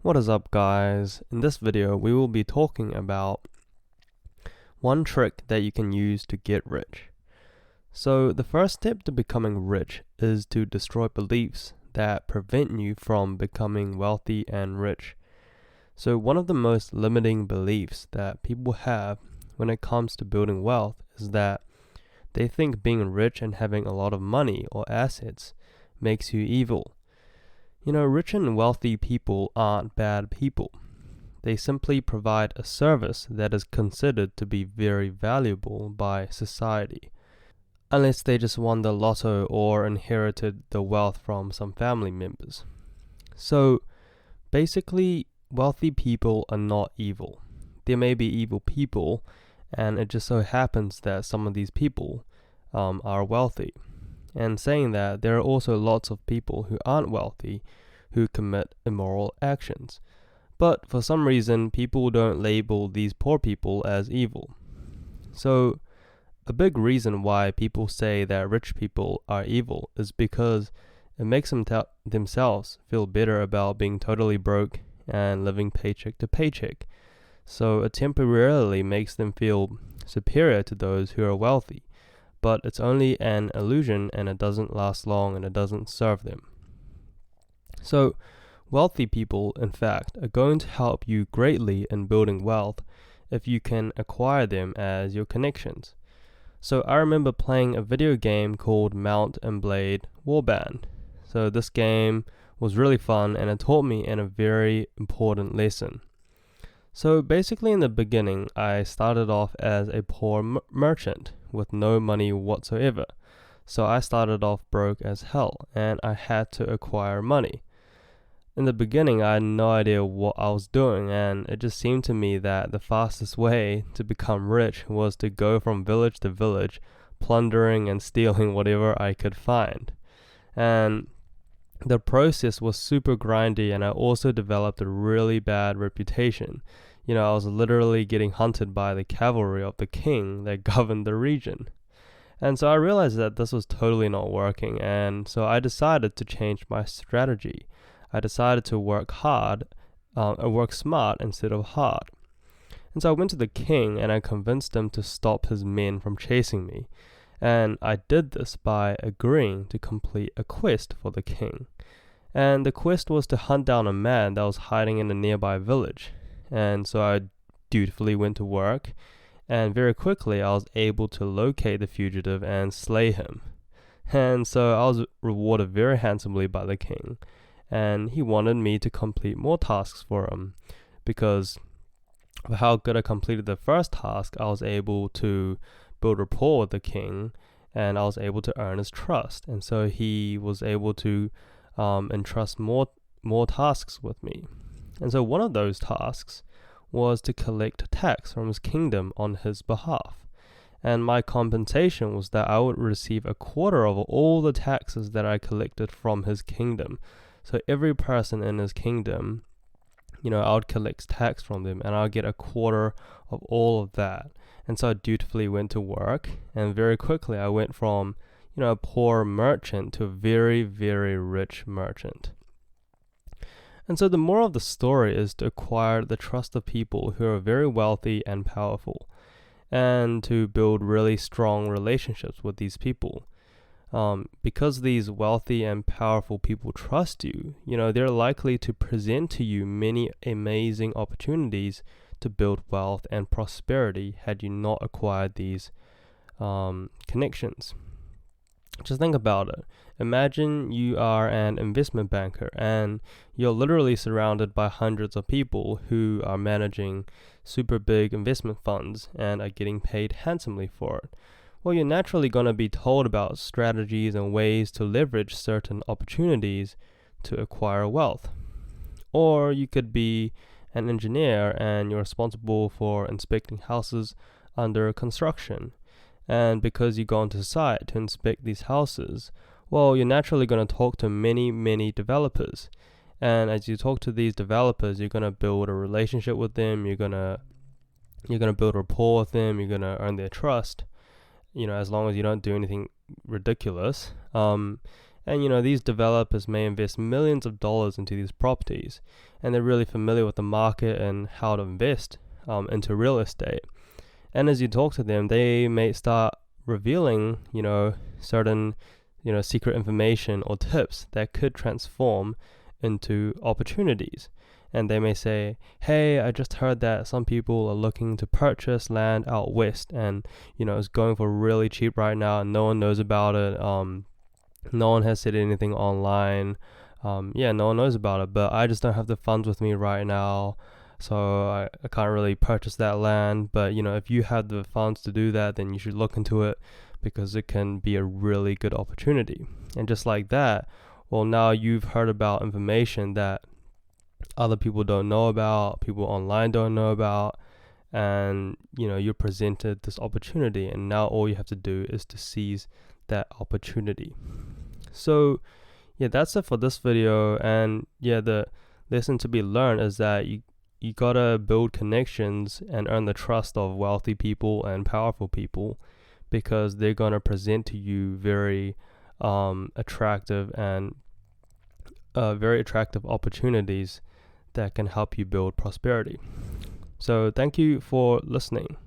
What is up, guys? In this video we will be talking about one trick that you can use to get rich. So the first step to becoming rich is to destroy beliefs that prevent you from becoming wealthy and rich. So one of the most limiting beliefs that people have when it comes to building wealth is that they think being rich and having a lot of money or assets makes you evil. Rich and wealthy people aren't bad people. They simply provide a service that is considered to be very valuable by society, unless they just won the lotto or inherited the wealth from some family members. So, basically, wealthy people are not evil. There may be evil people, and it just so happens that some of these people are wealthy. And saying that, there are also lots of people who aren't wealthy who commit immoral actions. But for some reason, people don't label these poor people as evil. So, a big reason why people say that rich people are evil is because it makes them themselves feel better about being totally broke and living paycheck to paycheck. So it temporarily makes them feel superior to those who are wealthy. But it's only an illusion, and it doesn't last long, and it doesn't serve them. So, wealthy people, in fact, are going to help you greatly in building wealth if you can acquire them as your connections. So I remember playing a video game called Mount and Blade Warband. So this game was really fun, and it taught me a very important lesson. So basically, in the beginning, I started off as a poor merchant with no money whatsoever. So I started off broke as hell, and I had to acquire money. In the beginning, I had no idea what I was doing, and it just seemed to me that the fastest way to become rich was to go from village to village, plundering and stealing whatever I could find. And the process was super grindy, and I also developed a really bad reputation. I was literally getting hunted by the cavalry of the king that governed the region. And so I realized that this was totally not working, and so I decided to change my strategy. I decided to work smart instead of hard. And so I went to the king, and I convinced him to stop his men from chasing me. And I did this by agreeing to complete a quest for the king. And the quest was to hunt down a man that was hiding in a nearby village. And so I dutifully went to work, and very quickly I was able to locate the fugitive and slay him. And so I was rewarded very handsomely by the king, and he wanted me to complete more tasks for him. Because of how good I completed the first task, I was able to build rapport with the king, and I was able to earn his trust. And so he was able to entrust more tasks with me. And so one of those tasks was to collect tax from his kingdom on his behalf. And my compensation was that I would receive a quarter of all the taxes that I collected from his kingdom. So every person in his kingdom, I would collect tax from them, and I'll get a quarter of all of that. And so I dutifully went to work, and very quickly I went from, a poor merchant to a very, very rich merchant. And so the moral of the story is to acquire the trust of people who are very wealthy and powerful, and to build really strong relationships with these people. Because these wealthy and powerful people trust you, they're likely to present to you many amazing opportunities to build wealth and prosperity had you not acquired these connections. Just think about it. Imagine you are an investment banker, and you're literally surrounded by hundreds of people who are managing super big investment funds and are getting paid handsomely for it. Well, you're naturally going to be told about strategies and ways to leverage certain opportunities to acquire wealth. Or you could be an engineer, and you're responsible for inspecting houses under construction. And because you go onto site to inspect these houses, well, you're naturally going to talk to many, many developers. And as you talk to these developers, you're going to build a relationship with them. You're going to build rapport with them. You're going to earn their trust. As long as you don't do anything ridiculous. And these developers may invest millions of dollars into these properties, and they're really familiar with the market and how to invest into real estate. And as you talk to them, they may start revealing, certain, secret information or tips that could transform into opportunities. And they may say, hey, I just heard that some people are looking to purchase land out west, and it's going for really cheap right now, and no one knows about it. No one has said anything online. No one knows about it, but I just don't have the funds with me right now, so I can't really purchase that land. But if you have the funds to do that, then you should look into it, because it can be a really good opportunity. And just like that, well, now you've heard about information that other people don't know about, people online don't know about, and you're presented this opportunity, and now all you have to do is to seize that opportunity. So that's it for this video. And the lesson to be learned is that you gotta build connections and earn the trust of wealthy people and powerful people, because they're gonna present to you very attractive and very attractive opportunities that can help you build prosperity. So thank you for listening.